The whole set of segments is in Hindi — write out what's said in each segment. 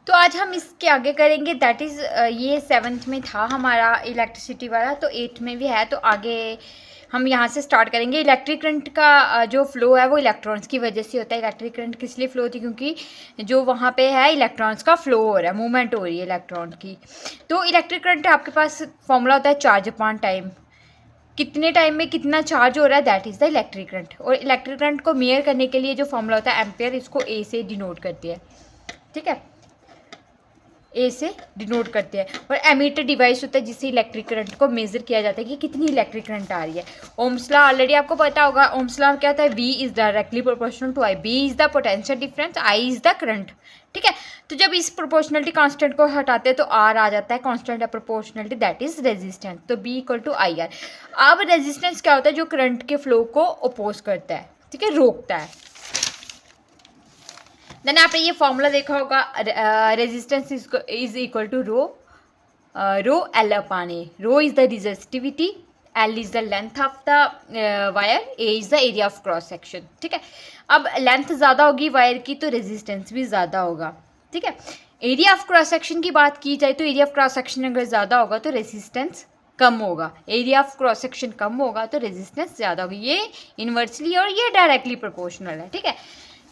तो आज हम इसके आगे करेंगे, दैट इज़ ये 7th में था हमारा इलेक्ट्रिसिटी वाला, तो 8th में भी है। तो आगे हम यहाँ से स्टार्ट करेंगे। इलेक्ट्रिक करंट का जो फ्लो है वो इलेक्ट्रॉन्स की वजह से होता है। इलेक्ट्रिक करंट किस लिए फ्लो होती है? क्योंकि जो वहाँ पे है इलेक्ट्रॉन्स का फ्लो हो रहा है, मूवमेंट हो रही है इलेक्ट्रॉन की। तो इलेक्ट्रिक करंट आपके पास फॉर्मूला होता है चार्ज अपॉन टाइम। कितने टाइम में कितना चार्ज हो रहा है, that is the electric current. और इलेक्ट्रिक करंट को मेयर करने के लिए जो फॉर्मूला होता है एम्पेयर, इसको ए से डिनोट करते हैं, ठीक है, ए से डिनोट करते हैं। और एमीटर डिवाइस होता है जिससे इलेक्ट्रिक करंट को मेजर किया जाता है कि कितनी इलेक्ट्रिक करंट आ रही है। ओम्स लॉ ऑलरेडी आपको पता होगा। ओम्स लॉ क्या होता है? V is directly proportional to I। B is the potential difference, I is the current, ठीक है। तो जब इस प्रोपोर्शनलिटी कांस्टेंट को हटाते हैं तो R आ जाता है constant of proportionality, that is resistance. तो B इक्वल टू IR। अब रेजिस्टेंस क्या होता है? जो करंट के फ्लो को अपोज करता है, ठीक है, रोकता है। देन आपने ये फॉर्मूला देखा होगा, resistance is equal to rho l upon a. Rho is the resistivity, l is the length of the wire, a is the area of cross section, ठीक है। अब लेंथ ज़्यादा होगी वायर की तो रेजिस्टेंस भी ज़्यादा होगा, ठीक है। एरिया ऑफ क्रॉस सेक्शन की बात की जाए तो एरिया ऑफ क्रॉस सेक्शन अगर ज़्यादा होगा तो रेजिस्टेंस कम होगा। एरिया ऑफ क्रॉस सेक्शन कम होगा तो रेजिस्टेंस ज़्यादा होगी। ये इन्वर्सली और ये डायरेक्टली प्रोपोर्शनल है, ठीक है।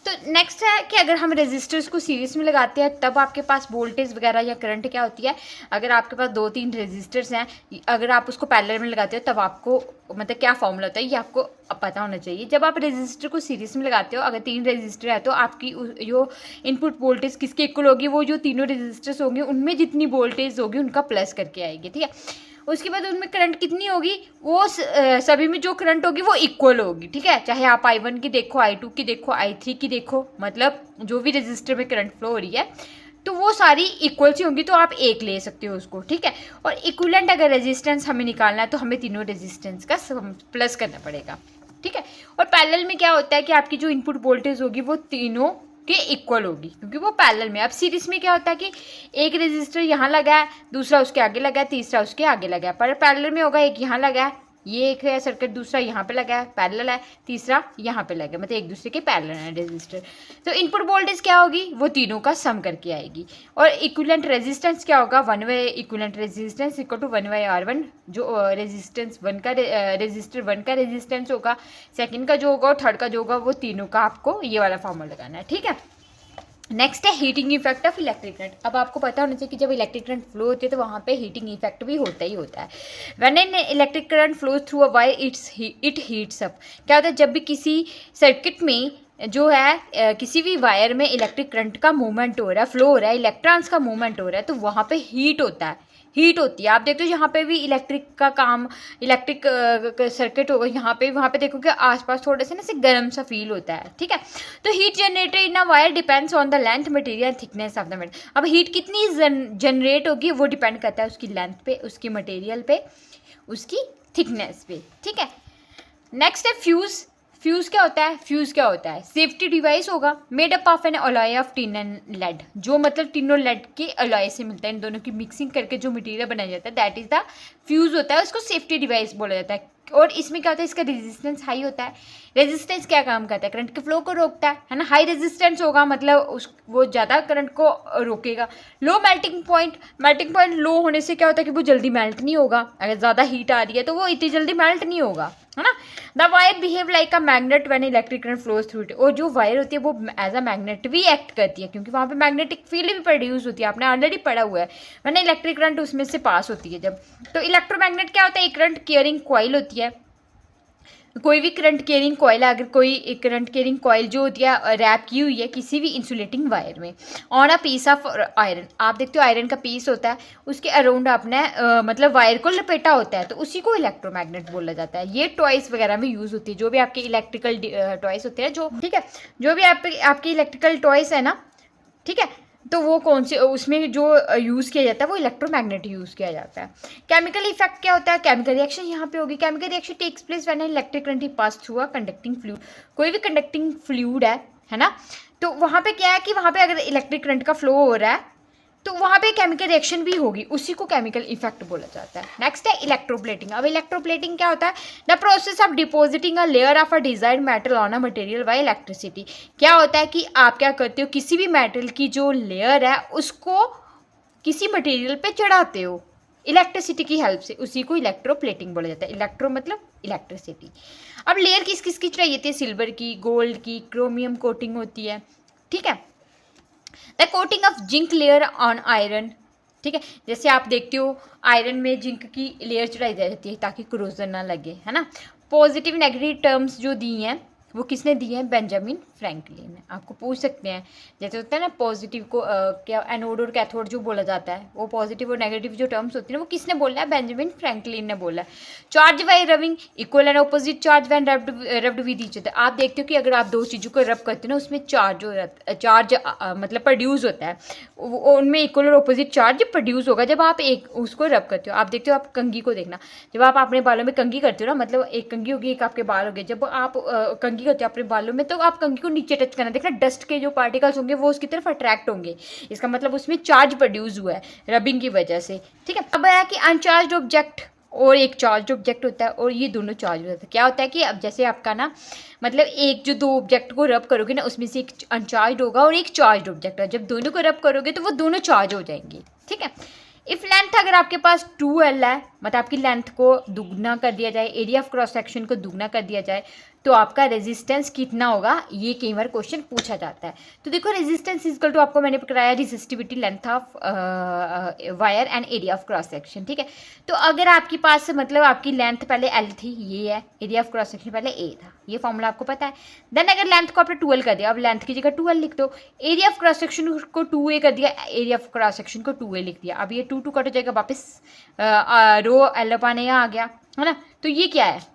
तो नेक्स्ट है कि अगर हम रेजिस्टर्स को सीरीज में लगाते हैं तब आपके पास वोल्टेज वगैरह या करंट क्या होती है। अगर आपके पास 2-3 रेजिस्टर्स हैं, अगर आप उसको पैरेलल में लगाते हो तब आपको मतलब क्या फॉर्मूला होता है ये आपको पता होना चाहिए। जब आप रेजिस्टर को सीरीज में लगाते हो, अगर 3 रेजिस्टर है तो आपकी जो इनपुट वोल्टेज किसके इक्वल होगी? वो जो तीनों रेजिस्टर्स होंगे उनमें जितनी वोल्टेज होगी उनका प्लस करके आएगी, ठीक है। उसके बाद उनमें करंट कितनी होगी? वो सभी में जो करंट होगी वो इक्वल होगी, ठीक है। चाहे आप I1 की देखो, I2 की देखो, I3 की देखो, मतलब जो भी रजिस्टर में करंट फ्लो हो रही है तो वो सारी इक्वल सी होंगी, तो आप एक ले सकते हो उसको, ठीक है। और इक्विवेलेंट अगर रेजिस्टेंस हमें निकालना है तो हमें तीनों रेजिस्टेंस का प्लस करना पड़ेगा, ठीक है। और पैरेलल में क्या होता है कि आपकी जो इनपुट वोल्टेज होगी वो तीनों के इक्वल होगी क्योंकि वो पैरेलल में। अब सीरीज में क्या होता है कि एक रेजिस्टर यहाँ लगा है, दूसरा उसके आगे लगा है, तीसरा उसके आगे लगा है। पर पैरेलल में होगा एक यहाँ लगा है, ये एक है सर्किट, दूसरा यहाँ पे लगा है पैरेलल है, तीसरा यहाँ पे लगा है, मतलब एक दूसरे के पैरेलल है रेजिस्टर। तो इनपुट वोल्टेज क्या होगी? वो तीनों का सम करके आएगी। और इक्विवेलेंट रेजिस्टेंस क्या होगा? 1/, equivalent resistance equal to 1/R1। जो रेजिस्टेंस 1 का रेजिस्टर 1 का रेजिस्टेंस होगा, सेकंड का जो होगा और थर्ड का जो होगा, वो तीनों का आपको ये वाला फॉर्मूला लगाना है, ठीक है। नेक्स्ट है heating effect of electric current. अब आपको पता होना चाहिए कि जब इलेक्ट्रिक करंट फ्लो होती है तो वहाँ पे हीटिंग इफेक्ट भी होता ही होता है। When an electric current flows through a wire it heats up. क्या होता है? जब भी किसी सर्किट में जो है किसी भी वायर में इलेक्ट्रिक करंट का मूवमेंट हो रहा है, फ्लो हो रहा है, इलेक्ट्रॉन्स का मूवमेंट हो रहा है, तो वहाँ पे हीट होता है, हीट होती है। आप देखते हो यहाँ पे भी इलेक्ट्रिक का काम, इलेक्ट्रिक सर्किट होगा यहाँ पे, वहाँ पे देखोगे आसपास थोड़े से ना से गर्म सा फील होता है, ठीक है। तो heat generated in a wire depends on the length, material, thickness of the material. अब हीट कितनी जनरेट होगी वो डिपेंड करता है उसकी लेंथ पे, उसकी मटेरियल पे, उसकी थिकनेस पे, ठीक है। नेक्स्ट है फ्यूज़। फ्यूज़ क्या होता है? फ्यूज़ क्या होता है? सेफ्टी डिवाइस होगा made up of an alloy of tin and lead. जो मतलब टिन और लेड के अलॉय से मिलता है, इन दोनों की मिक्सिंग करके जो मटेरियल बनाया जाता है दैट इज़ द फ्यूज़ होता है, उसको सेफ्टी डिवाइस बोला जाता है। और इसमें क्या होता है? इसका रेजिस्टेंस हाई होता है। रेजिस्टेंस क्या काम करता है? करंट के फ्लो को रोकता है ना। हाई रेजिस्टेंस होगा मतलब वो ज़्यादा करंट को रोकेगा। Low melting point. Melting point low होने से क्या होता है कि वो जल्दी मेल्ट नहीं होगा। अगर ज़्यादा हीट आ रही है तो वो इतनी जल्दी मेल्ट नहीं होगा, है ना। The wire behave like a magnet when electric current flows through it. और जो वायर होती है वो एज अ मैग्नेट भी एक्ट करती है क्योंकि वहाँ पे मैग्नेटिक फील्ड भी प्रोड्यूस होती है, आपने ऑलरेडी पढ़ा हुआ है। वरना इलेक्ट्रिक करंट उसमें से पास होती है जब। तो इलेक्ट्रोमैग्नेट क्या होता है? एक करंट कैरिंग कॉइल होती है। कोई भी करंट कैरिंग कॉइल, अगर कोई करंट कैरिंग कॉइल जो होती है रैप की हुई है किसी भी इंसुलेटिंग वायर में on a piece of iron. आप देखते हो आयरन का पीस होता है, उसके अराउंड आपने मतलब वायर को लपेटा होता है, तो उसी को इलेक्ट्रोमैग्नेट बोला जाता है। ये टॉयस वगैरह में यूज़ होती है, जो भी आपके इलेक्ट्रिकल टॉयस होते हैं, जो ठीक है, जो भी आपके इलेक्ट्रिकल टॉयस है ना, ठीक है, तो वो कौन से उसमें जो यूज़ किया जाता है वो इलेक्ट्रोमैग्नेट यूज़ किया जाता है। केमिकल इफेक्ट क्या होता है? केमिकल रिएक्शन यहाँ पे होगी। Chemical reaction takes place when electric current pass through a conducting fluid. कोई भी कंडक्टिंग फ्लूइड है ना, तो वहाँ पे क्या है कि वहाँ पे अगर इलेक्ट्रिक करंट का फ्लो हो रहा है तो वहाँ पे केमिकल रिएक्शन भी होगी, उसी को केमिकल इफेक्ट बोला जाता है। नेक्स्ट है इलेक्ट्रोप्लेटिंग। अब इलेक्ट्रोप्लेटिंग क्या होता है? The process of depositing a layer of a desired metal on a material by electricity. क्या होता है कि आप क्या करते हो, किसी भी मेटल की जो लेयर है उसको किसी मटेरियल पे चढ़ाते हो इलेक्ट्रिसिटी की हेल्प से, उसी को इलेक्ट्रोप्लेटिंग बोला जाता है। इलेक्ट्रो मतलब इलेक्ट्रिसिटी। अब लेयर किस किस की चढ़ाई होती है? सिल्वर की, गोल्ड की, क्रोमियम कोटिंग होती है, ठीक है। The coating of zinc layer on iron, ठीक है। जैसे आप देखते हो आयरन में जिंक की लेयर चढ़ाई जाती है ताकि क्रोजन ना लगे, है ना। पॉजिटिव नेगेटिव टर्म्स जो दी हैं वो किसने दी है? बेंजामिन फ्रैंकलिन ने। आपको पूछ सकते हैं, जैसे होता है ना पॉजिटिव को क्या एनोड और कैथोड जो बोला जाता है, वो पॉजिटिव और नेगेटिव जो टर्म्स होती है वो किसने बोला है? बेंजामिन फ्रैंकलिन ने बोला है। Charge by rubbing equal and opposite charge when rubbed with each other. आप देखते हो कि अगर आप दो चीज़ों को रब करते हो ना, उसमें चार्ज हो जाता है, चार्ज मतलब प्रोड्यूस होता है, उनमें इक्वल और ऑपोजिट चार्ज प्रोड्यूस होगा जब आप एक उसको रब करते हो। आप देखते हो, आप कंघी को देखना, जब आप अपने बालों में कंघी करते हो ना, मतलब एक कंघी होगी एक आपके बाल हो गए, जब आप कंघी करते हो अपने बालों में तो आप कंघी को नीचे टच करना, देखना डस्ट के जो पार्टिकल्स होंगे वो उसकी तरफ अट्रैक्ट होंगे, इसका मतलब उसमें चार्ज प्रोड्यूस हुआ है रबिंग की वजह से, ठीक है। अब आया कि अनचार्ज ऑब्जेक्ट और एक चार्ज ऑब्जेक्ट होता है, और ये दोनों चार्ज होता है। क्या होता है कि अब जैसे आपका ना मतलब एक जो दो ऑब्जेक्ट को रब करोगे ना, उसमें से एक अनचार्ज होगा और एक चार्ज ऑब्जेक्ट है, जब दोनों को रब करोगे तो वो दोनों चार्ज हो जाएंगे, ठीक है। इफ लेंथ अगर आपके पास 2L है, मतलब आपकी लेंथ को दुगना कर दिया जाए, एरिया ऑफ क्रॉस सेक्शन को दुगना कर दिया जाए, तो आपका रेजिस्टेंस कितना होगा? ये कई बार क्वेश्चन पूछा जाता है। तो देखो रेजिस्टेंस इक्वल टू आपको मैंने कराया resistivity length of wire and area of cross section, ठीक है। तो अगर आपके पास मतलब आपकी लेंथ पहले L थी, ये है, एरिया ऑफ क्रॉस सेक्शन पहले A था, ये फॉर्मूला आपको पता है। देन अगर लेंथ को आपने 2L कर दिया, अब लेंथ की जगह 2L लिख दो, एरिया ऑफ क्रॉस सेक्शन को 2A कर दिया, एरिया ऑफ क्रॉस सेक्शन को 2A लिख दिया। अब ये 2 कट हो जाएगा, वापस रो L अपान A आ गया, है ना। तो ये क्या है?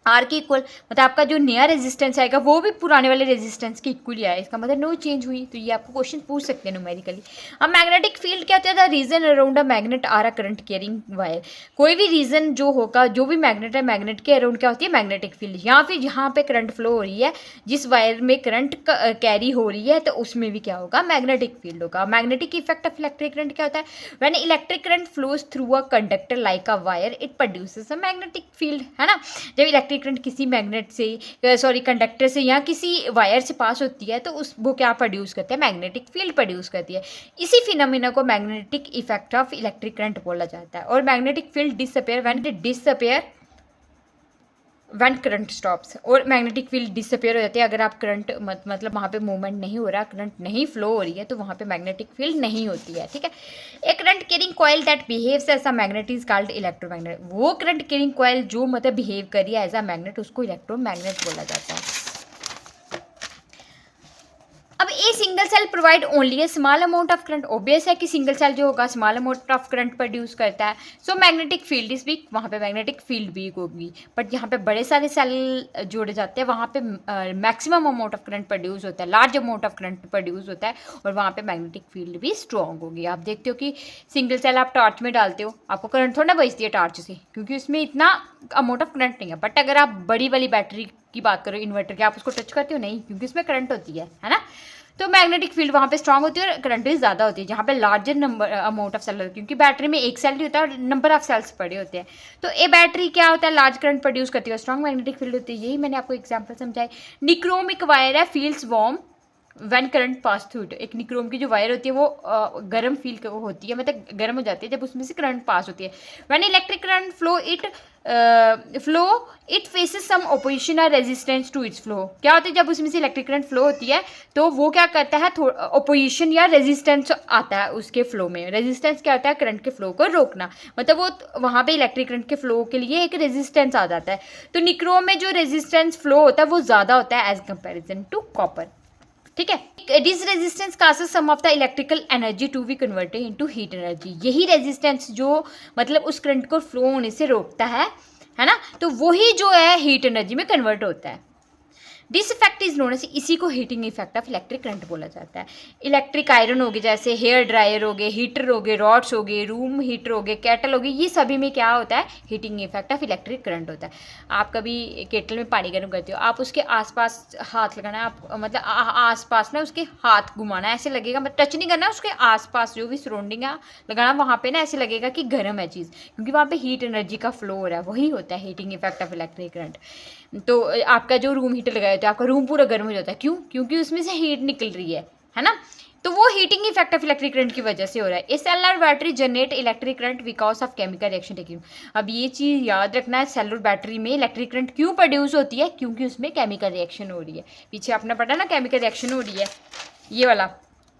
आर के इक्वल, मतलब आपका जो नया रेजिस्टेंस आएगा वो भी पुराने वाले रेजिस्टेंस के इक्वल ही आया, इसका मतलब नो चेंज हुई। तो ये आपको क्वेश्चन पूछ सकते हैं न्यूमेरिकली। अब मैग्नेटिक फील्ड क्या होता है? The region around a magnet or a current carrying wire. कोई भी रीजन जो होगा, जो भी मैग्नेट है, मैग्नेट के अराउंड क्या होती है? Magnetic field. या फिर जहाँ पे करंट फ्लो हो रही है, जिस वायर में करंट कैरी हो रही है, तो उसमें भी क्या होगा? मैग्नेटिक फील्ड होगा। Magnetic effect of electric current क्या होता है? When electric current flows through a conductor like a wire it produces a magnetic field, है ना। जब इलेक्ट्रिक करंट किसी मैग्नेट से सॉरी कंडक्टर से या किसी वायर से पास होती है तो उस वो क्या प्रोड्यूस करते हैं? मैग्नेटिक फील्ड प्रोड्यूस करती है। इसी फिनोमिना को magnetic effect of electric current बोला जाता है। और magnetic field disappear when current stops. और मैग्नेटिक फील्ड डिसअपेयर हो जाती है अगर आप करंट मतलब वहाँ पे मूवमेंट नहीं हो रहा, करंट नहीं फ्लो हो रही है, तो वहाँ पे मैग्नेटिक फील्ड नहीं होती है, ठीक है। एक current carrying coil that behaves as a magnet is called electromagnet. वो करंट कैरिंग कॉइल जो मतलब बिहेव करी है एज अ मैग्नेट, उसको इलेक्ट्रोमैग्नेट बोला जाता है। अब a single cell provide only a small amount of current. Obvious है कि सिंगल सेल जो होगा small amount of current produce करता है, so magnetic field is weak, वहाँ पे मैग्नेटिक फील्ड वीक होगी। बट यहाँ पे बड़े सारे सेल जोड़े जाते हैं, वहाँ पे maximum amount of current produce होता है, large amount of current produce होता है, और वहाँ पे मैग्नेटिक फील्ड भी स्ट्रॉन्ग होगी। आप देखते हो कि सिंगल सेल आप टॉर्च में डालते हो, आपको करंट थोड़ा ना बचती है टॉर्च से, क्योंकि उसमें इतना अमाउंट ऑफ करंट नहीं है। बट अगर आप बड़ी वाली बैटरी की बात करो, इन्वर्टर की, आप उसको टच करते हो नहीं, क्योंकि उसमें करंट होती है ना। तो मैग्नेटिक फील्ड वहाँ पे स्ट्रांग होती है और करंट भी ज़्यादा होती है जहाँ पे larger number amount of cell होती है, क्योंकि बैटरी में एक सेल नहीं होता और नंबर ऑफ सेल्स पड़े होते हैं। तो ये बैटरी क्या होता है? लार्ज करंट प्रोड्यूस करती है, स्ट्रांग मैग्नेटिक फील्ड होती है। यही मैंने आपको एग्जांपल समझाई। निक्रोमिक वायर है, feels warm when current pass through it. एक निक्रोम की जो वायर होती है वो गर्म फील होती है, मतलब गर्म हो जाती है जब उसमें से करंट पास होती है। When electric current flow it faces some opposition और रेजिस्टेंस टू इट्स फ्लो। क्या होता है? जब उसमें से इलेक्ट्रिक करंट फ्लो होती है तो वो क्या करता है? ऑपोजिशन या रेजिस्टेंस आता है उसके फ्लो में। रेजिस्टेंस क्या होता है? करंट के फ्लो को रोकना, मतलब वो वहाँ पे इलेक्ट्रिक करंट के फ्लो के लिए एक रेजिस्टेंस आ जाता है। तो निक्रोम में जो रेजिस्टेंस फ्लो होता है वो ज़्यादा होता है एज कंपेरिजन टू कॉपर, ठीक है। This resistance causes some of the electrical energy to be converted into heat energy. यही रेजिस्टेंस जो मतलब उस करंट को फ्लो होने से रोकता है ना, तो वही जो है हीट एनर्जी में कन्वर्ट होता है। This effect is known as, इसी को heating effect of electric current बोला जाता है। इलेक्ट्रिक आयरन हो गए, जैसे हेयर ड्रायर हो गए, हीटर हो गए, रॉड्स हो गए, रूम हीटर हो गए, केटल हो गई, ये सभी में क्या होता है, heating effect of electric current होता है। आप कभी केटल में पानी गर्म करते हो, आप उसके आसपास हाथ लगाना है, आप मतलब आसपास ना उसके हाथ घुमाना है, ऐसे लगेगा, मतलब टच नहीं करना, उसके आसपास जो भी सराउंडिंग है लगाना, वहाँ पे ना ऐसे लगेगा कि गर्म है चीज़, क्योंकि वहाँ पे हीट एनर्जी का फ्लो हो रहा है, वही होता है heating effect of electric current. तो आपका जो रूम हीटर लगाया होता है, आपका रूम पूरा गर्म हो जाता है, क्यों? क्योंकि उसमें से हीट निकल रही है ना। तो वो heating effect of electric current की वजह से हो रहा है। A cellular battery generate electric current because of chemical reaction taking. अब ये चीज़ याद रखना है, सेलुलर बैटरी में इलेक्ट्रिक करंट क्यों प्रोड्यूस होती है, क्योंकि उसमें केमिकल रिएक्शन हो रही है। पीछे आपने पढ़ा ना केमिकल रिएक्शन हो रही है, ये वाला,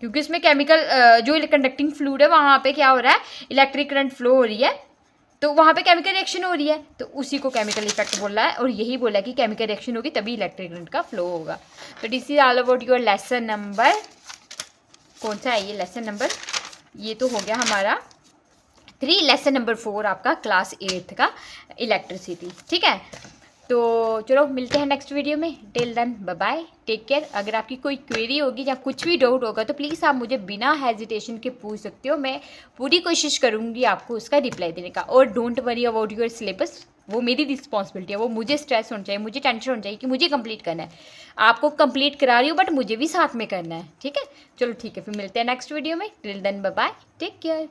क्योंकि उसमें केमिकल जो कंडक्टिंग फ्लूइड है वहाँ पे क्या हो रहा है, इलेक्ट्रिक करंट फ्लो हो रही है, तो वहाँ पे केमिकल रिएक्शन हो रही है, तो उसी को केमिकल इफेक्ट बोल रहा है, और यही बोला है कि केमिकल रिएक्शन होगी तभी इलेक्ट्रिक करंट का फ्लो होगा। तो this is all about your lesson number, कौन सा है ये लेसन नंबर, ये तो हो गया हमारा 3, लेसन नंबर 4 आपका क्लास 8 का इलेक्ट्रिसिटी। ठीक है, तो चलो मिलते हैं नेक्स्ट वीडियो में। Till then bye bye, take care. अगर आपकी कोई क्वेरी होगी या कुछ भी डाउट होगा तो प्लीज़ आप मुझे बिना हेजिटेशन के पूछ सकते हो, मैं पूरी कोशिश करूँगी आपको उसका रिप्लाई देने का। और don't worry about your syllabus, वो मेरी रिस्पॉन्सिबिलिटी है, वो मुझे स्ट्रेस होना चाहिए, मुझे टेंशन होना चाहिए कि मुझे कंप्लीट करना है। आपको कंप्लीट करा रही हूँ बट मुझे भी साथ में करना है। ठीक है, चलो ठीक है, फिर मिलते हैं नेक्स्ट वीडियो में। Till then bye bye, take care.